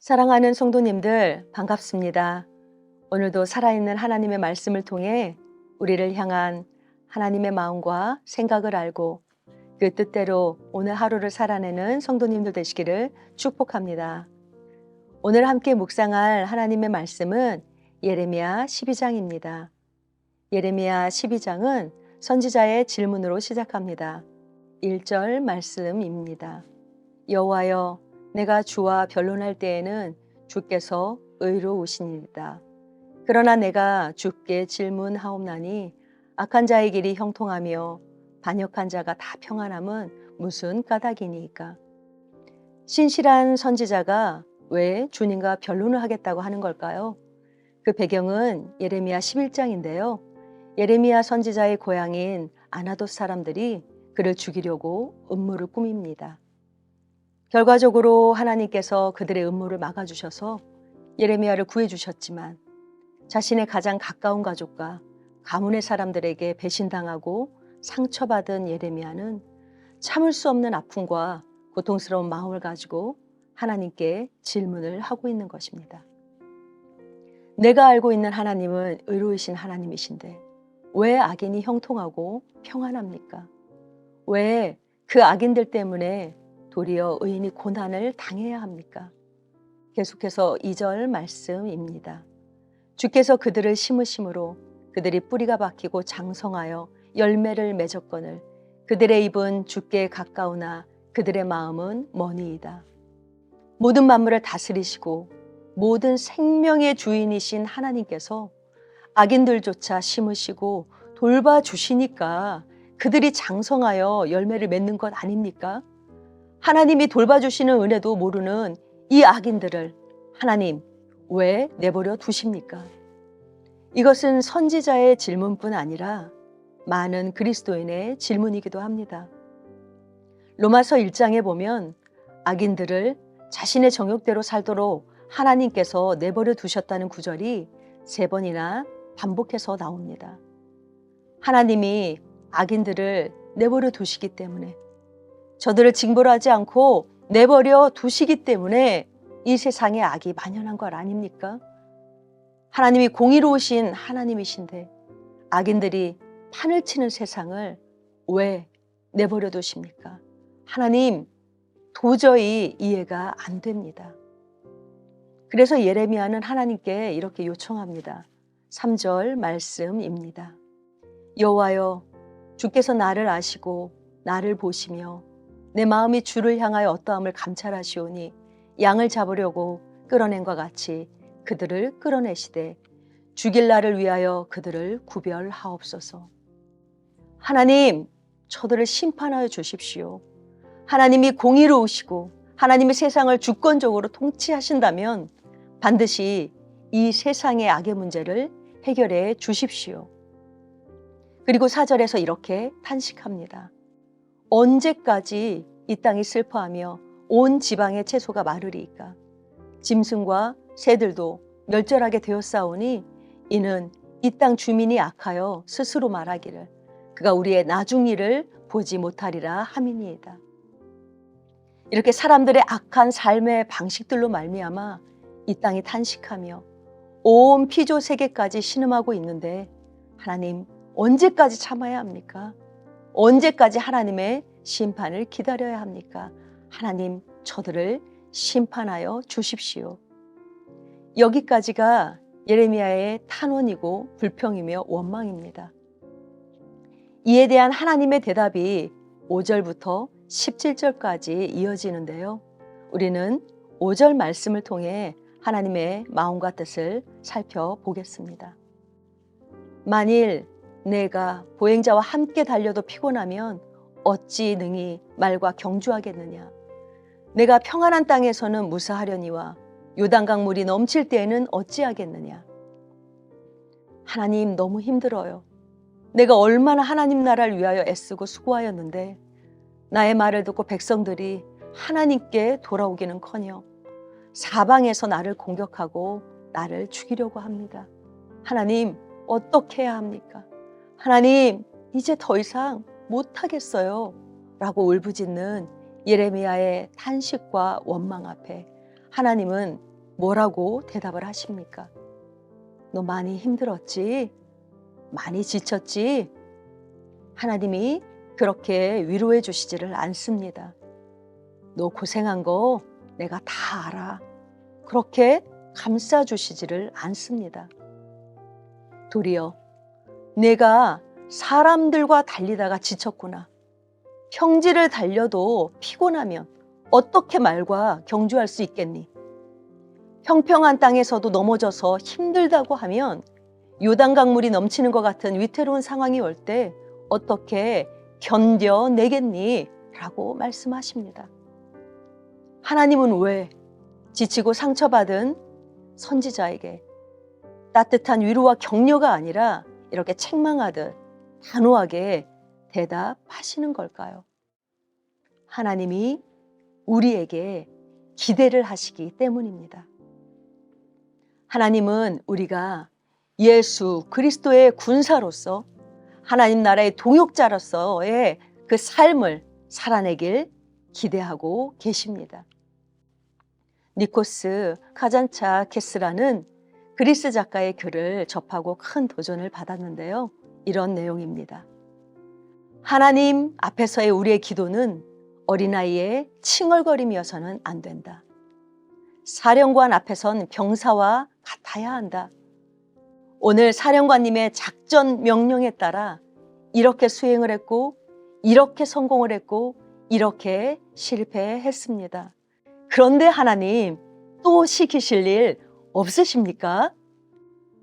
사랑하는 성도님들 반갑습니다. 오늘도 살아있는 하나님의 말씀을 통해 우리를 향한 하나님의 마음과 생각을 알고 그 뜻대로 오늘 하루를 살아내는 성도님들 되시기를 축복합니다. 오늘 함께 묵상할 하나님의 말씀은 예레미야 12장입니다. 예레미야 12장은 선지자의 질문으로 시작합니다. 1절 말씀입니다. 여호와여, 내가 주와 변론할 때에는 주께서 의로우시니이다. 그러나 내가 주께 질문하옵나니 악한 자의 길이 형통하며 반역한 자가 다 평안함은 무슨 까닭이니까. 신실한 선지자가 왜 주님과 변론을 하겠다고 하는 걸까요? 그 배경은 예레미야 11장인데요. 예레미야 선지자의 고향인 아나돗 사람들이 그를 죽이려고 음모를 꾸밉니다. 결과적으로 하나님께서 그들의 음모를 막아주셔서 예레미야를 구해주셨지만 자신의 가장 가까운 가족과 가문의 사람들에게 배신당하고 상처받은 예레미야는 참을 수 없는 아픔과 고통스러운 마음을 가지고 하나님께 질문을 하고 있는 것입니다. 내가 알고 있는 하나님은 의로우신 하나님이신데 왜 악인이 형통하고 평안합니까? 왜 그 악인들 때문에 도리어 의인이 고난을 당해야 합니까? 계속해서 2절 말씀입니다. 주께서 그들을 심으심으로 그들이 뿌리가 박히고 장성하여 열매를 맺었거늘 그들의 입은 주께 가까우나 그들의 마음은 머니이다. 모든 만물을 다스리시고 모든 생명의 주인이신 하나님께서 악인들조차 심으시고 돌봐주시니까 그들이 장성하여 열매를 맺는 것 아닙니까? 하나님이 돌봐주시는 은혜도 모르는 이 악인들을 하나님 왜 내버려 두십니까? 이것은 선지자의 질문뿐 아니라 많은 그리스도인의 질문이기도 합니다. 로마서 1장에 보면 악인들을 자신의 정욕대로 살도록 하나님께서 내버려 두셨다는 구절이 3번이나 반복해서 나옵니다. 하나님이 악인들을 내버려 두시기 때문에 저들을 징벌하지 않고 내버려 두시기 때문에 이 세상에 악이 만연한 것 아닙니까? 하나님이 공의로우신 하나님이신데 악인들이 판을 치는 세상을 왜 내버려 두십니까? 하나님 도저히 이해가 안 됩니다. 그래서 예레미야는 하나님께 이렇게 요청합니다. 3절 말씀입니다. 여호와여, 주께서 나를 아시고 나를 보시며 내 마음이 주를 향하여 어떠함을 감찰하시오니 양을 잡으려고 끌어낸과 같이 그들을 끌어내시되 죽일 날을 위하여 그들을 구별하옵소서. 하나님, 저들을 심판하여 주십시오. 하나님이 공의로우시고 하나님이 세상을 주권적으로 통치하신다면 반드시 이 세상의 악의 문제를 해결해 주십시오. 그리고 4절에서 이렇게 탄식합니다. 언제까지 이 땅이 슬퍼하며 온 지방의 채소가 마르리이까? 짐승과 새들도 멸절하게 되었사오니 이는 이 땅 주민이 악하여 스스로 말하기를 그가 우리의 나중 일을 보지 못하리라 함이니이다. 이렇게 사람들의 악한 삶의 방식들로 말미암아 이 땅이 탄식하며 온 피조 세계까지 신음하고 있는데 하나님 언제까지 참아야 합니까? 언제까지 하나님의 심판을 기다려야 합니까? 하나님 저들을 심판하여 주십시오. 여기까지가 예레미야의 탄원이고 불평이며 원망입니다. 이에 대한 하나님의 대답이 5절부터 17절까지 이어지는데요. 우리는 5절 말씀을 통해 하나님의 마음과 뜻을 살펴보겠습니다. 만일 내가 보행자와 함께 달려도 피곤하면 어찌 능히 말과 경주하겠느냐. 내가 평안한 땅에서는 무사하려니와 요단강 물이 넘칠 때에는 어찌하겠느냐. 하나님 너무 힘들어요. 내가 얼마나 하나님 나라를 위하여 애쓰고 수고하였는데 나의 말을 듣고 백성들이 하나님께 돌아오기는커녕 사방에서 나를 공격하고 나를 죽이려고 합니다. 하나님 어떻게 해야 합니까? 하나님 이제 더 이상 못하겠어요 라고 울부짖는 예레미야의 탄식과 원망 앞에 하나님은 뭐라고 대답을 하십니까? 너 많이 힘들었지? 많이 지쳤지? 하나님이 그렇게 위로해 주시지를 않습니다. 너 고생한 거 내가 다 알아. 그렇게 감싸 주시지를 않습니다. 도리어 내가 사람들과 달리다가 지쳤구나. 평지를 달려도 피곤하면 어떻게 말과 경주할 수 있겠니? 평평한 땅에서도 넘어져서 힘들다고 하면 요단강물이 넘치는 것 같은 위태로운 상황이 올 때 어떻게 견뎌내겠니? 라고 말씀하십니다. 하나님은 왜 지치고 상처받은 선지자에게 따뜻한 위로와 격려가 아니라 이렇게 책망하듯 단호하게 대답하시는 걸까요? 하나님이 우리에게 기대를 하시기 때문입니다. 하나님은 우리가 예수 그리스도의 군사로서 하나님 나라의 동역자로서의 그 삶을 살아내길 기대하고 계십니다. 니코스 카잔차케스라는 그리스 작가의 글을 접하고 큰 도전을 받았는데요. 이런 내용입니다. 하나님 앞에서의 우리의 기도는 어린아이의 칭얼거림이어서는 안 된다. 사령관 앞에선 병사와 같아야 한다. 오늘 사령관님의 작전 명령에 따라 이렇게 수행을 했고 이렇게 성공을 했고 이렇게 실패했습니다. 그런데 하나님 또 시키실 일 없으십니까?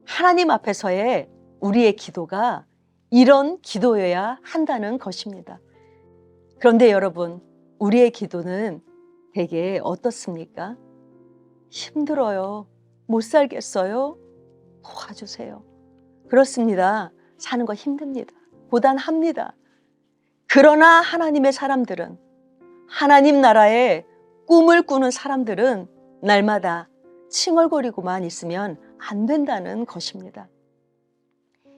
하나님 앞에서의 우리의 기도가 이런 기도여야 한다는 것입니다. 그런데 여러분, 우리의 기도는 대개 어떻습니까? 힘들어요. 못 살겠어요. 도와주세요. 그렇습니다. 사는 거 힘듭니다. 고단합니다. 그러나 하나님의 사람들은, 하나님 나라의 꿈을 꾸는 사람들은 날마다 칭얼거리고만 있으면 안 된다는 것입니다.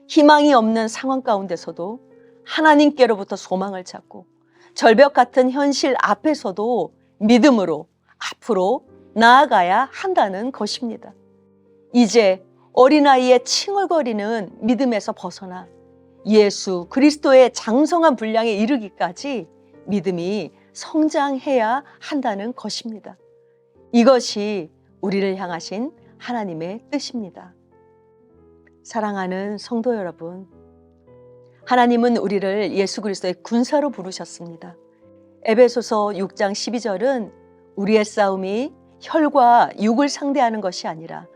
희망이 없는 상황 가운데서도 하나님께로부터 소망을 찾고 절벽 같은 현실 앞에서도 믿음으로 앞으로 나아가야 한다는 것입니다. 이제 어린아이의 칭얼거리는 믿음에서 벗어나 예수 그리스도의 장성한 분량에 이르기까지 믿음이 성장해야 한다는 것입니다. 이것이 우리를 향하신 하나님의 뜻입니다. 사랑하는 성도 여러분, 하나님은 우리를 예수 그리스도의 군사로 부르셨습니다. 에베소서 6장 12절은 우리의 싸움이 혈과 육을 상대하는 것이 아니라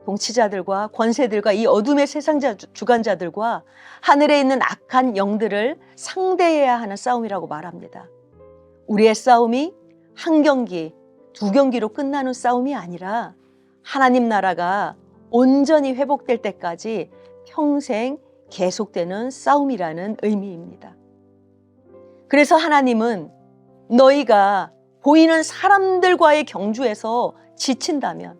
통치자들과 권세들과 이 어둠의 세상 주관자들과 하늘에 있는 악한 영들을 상대해야 하는 싸움이라고 말합니다. 우리의 싸움이 한 경기, 두 경기로 끝나는 싸움이 아니라 하나님 나라가 온전히 회복될 때까지 평생 계속되는 싸움이라는 의미입니다. 그래서 하나님은 너희가 보이는 사람들과의 경주에서 지친다면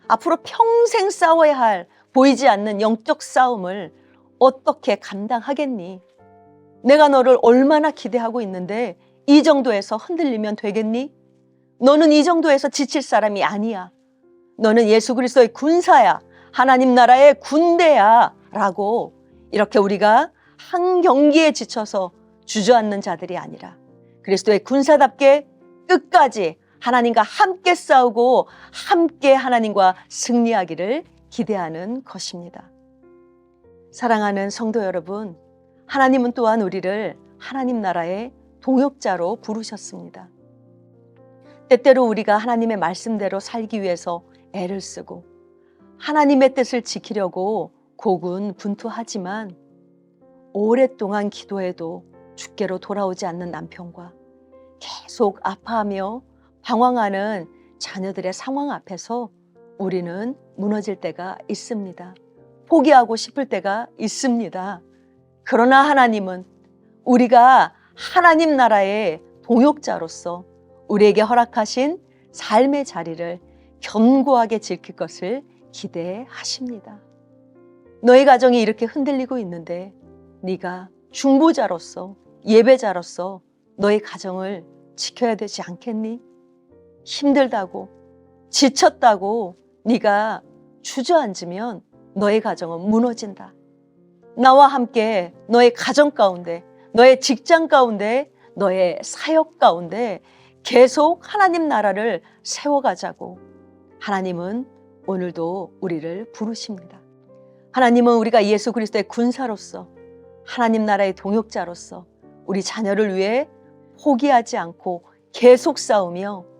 앞으로 평생 싸워야 할 보이지 않는 영적 싸움을 어떻게 감당하겠니? 내가 너를 얼마나 기대하고 있는데 이 정도에서 흔들리면 되겠니? 너는 이 정도에서 지칠 사람이 아니야. 너는 예수 그리스도의 군사야. 하나님 나라의 군대야. 라고 이렇게 우리가 한 경기에 지쳐서 주저앉는 자들이 아니라 그리스도의 군사답게 끝까지 하나님과 함께 싸우고 함께 하나님과 승리하기를 기대하는 것입니다. 사랑하는 성도 여러분, 하나님은 또한 우리를 하나님 나라의 동역자로 부르셨습니다. 때때로 우리가 하나님의 말씀대로 살기 위해서 애를 쓰고 하나님의 뜻을 지키려고 고군분투하지만 오랫동안 기도해도 주께로 돌아오지 않는 남편과 계속 아파하며 방황하는 자녀들의 상황 앞에서 우리는 무너질 때가 있습니다. 포기하고 싶을 때가 있습니다. 그러나 하나님은 우리가 하나님 나라의 동역자로서 우리에게 허락하신 삶의 자리를 견고하게 지킬 것을 기대하십니다. 너희 가정이 이렇게 흔들리고 있는데 네가 중보자로서 예배자로서 너희 가정을 지켜야 되지 않겠니? 힘들다고 지쳤다고 네가 주저앉으면 너의 가정은 무너진다. 나와 함께 너의 가정 가운데, 너의 직장 가운데, 너의 사역 가운데 계속 하나님 나라를 세워가자고 하나님은 오늘도 우리를 부르십니다. 하나님은 우리가 예수 그리스도의 군사로서, 하나님 나라의 동역자로서 우리 자녀를 위해 포기하지 않고 계속 싸우며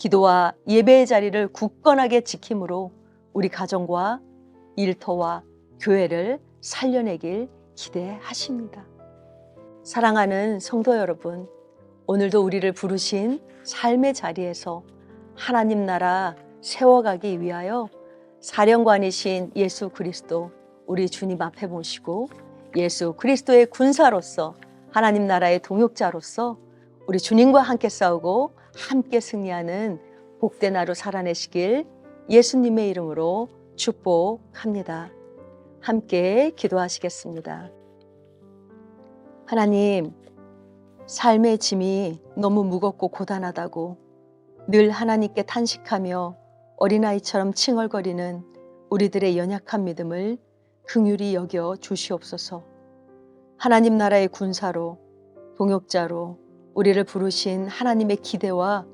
기도와 예배의 자리를 굳건하게 지킴으로 우리 가정과 일터와 교회를 살려내길 기대하십니다. 사랑하는 성도 여러분, 오늘도 우리를 부르신 삶의 자리에서 하나님 나라 세워가기 위하여 사령관이신 예수 그리스도 우리 주님 앞에 모시고 예수 그리스도의 군사로서 하나님 나라의 동역자로서 우리 주님과 함께 싸우고 함께 승리하는 복된 하루 살아내시길 예수님의 이름으로 축복합니다. 함께 기도하시겠습니다. 하나님, 삶의 짐이 너무 무겁고 고단하다고 늘 하나님께 탄식하며 어린아이처럼 칭얼거리는 우리들의 연약한 믿음을 긍휼히 여겨 주시옵소서. 하나님 나라의 군사로, 동역자로 우리를 부르신 하나님의 기대와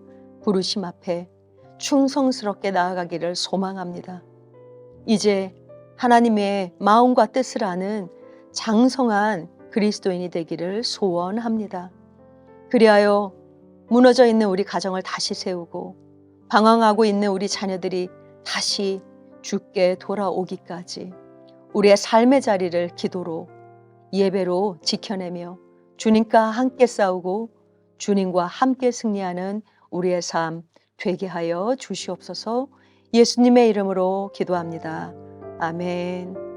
부르심 앞에 충성스럽게 나아가기를 소망합니다. 이제 하나님의 마음과 뜻을 아는 장성한 그리스도인이 되기를 소원합니다. 그리하여 무너져 있는 우리 가정을 다시 세우고 방황하고 있는 우리 자녀들이 다시 주께 돌아오기까지 우리의 삶의 자리를 기도로 예배로 지켜내며 주님과 함께 싸우고 주님과 함께 승리하는 우리의 삶 되게 하여 주시옵소서. 예수님의 이름으로 기도합니다. 아멘.